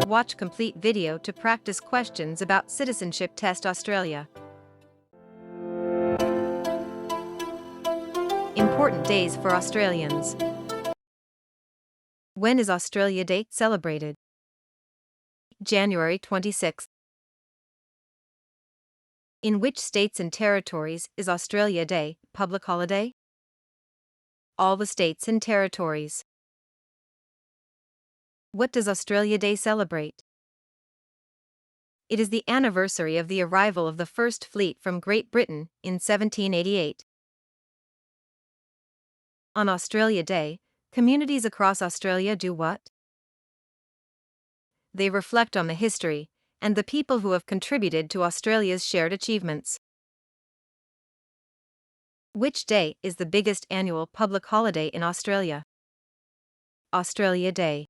watch complete video to practice questions about Citizenship Test Australia. Important days for Australians. When is Australia Day celebrated? January 26. In which states and territories is Australia Day public holiday? All the states and territories. What does Australia Day celebrate? It is the anniversary of the arrival of the First Fleet from Great Britain in 1788. On Australia Day, communities across Australia do what? They reflect on the history and the people who have contributed to Australia's shared achievements. Which day is the biggest annual public holiday in Australia? Australia Day.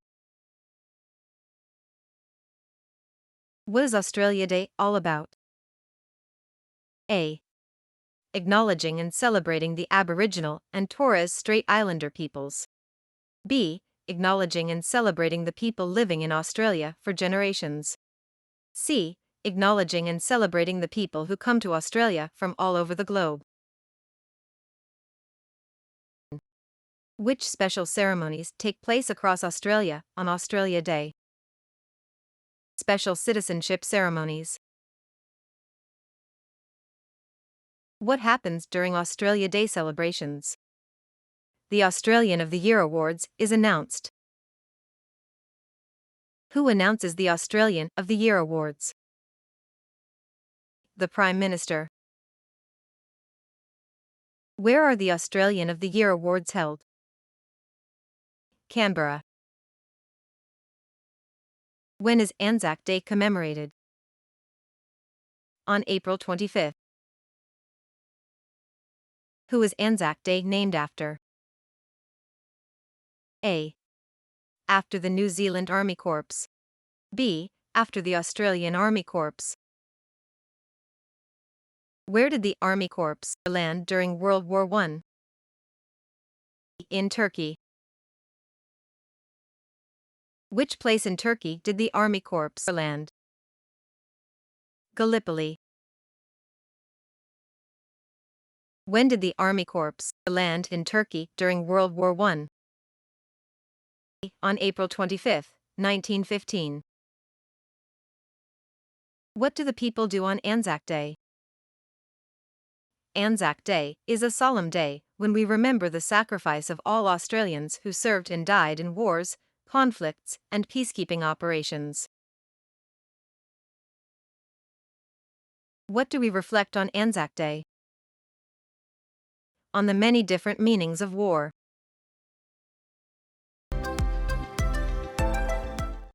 What is Australia Day all about? A. Acknowledging and celebrating the Aboriginal and Torres Strait Islander peoples. B. Acknowledging and celebrating the people living in Australia for generations. C. Acknowledging and celebrating the people who come to Australia from all over the globe. Which special ceremonies take place across Australia on Australia Day? Special citizenship ceremonies. What happens during Australia Day celebrations? The Australian of the Year Awards is announced. Who announces the Australian of the Year Awards? The Prime Minister. Where are the Australian of the Year Awards held? Canberra. When is Anzac Day commemorated? On April 25. Who is Anzac Day named after? A. After the New Zealand Army Corps. B. After the Australian Army Corps. Where did the Army Corps land during World War I? In Turkey. Which place in Turkey did the Army Corps land? Gallipoli. When did the Army Corps land in Turkey during World War I? On April 25, 1915. What do the people do on Anzac Day? Anzac Day is a solemn day when we remember the sacrifice of all Australians who served and died in wars, conflicts, and peacekeeping operations. What do we reflect on Anzac Day? On the many different meanings of war.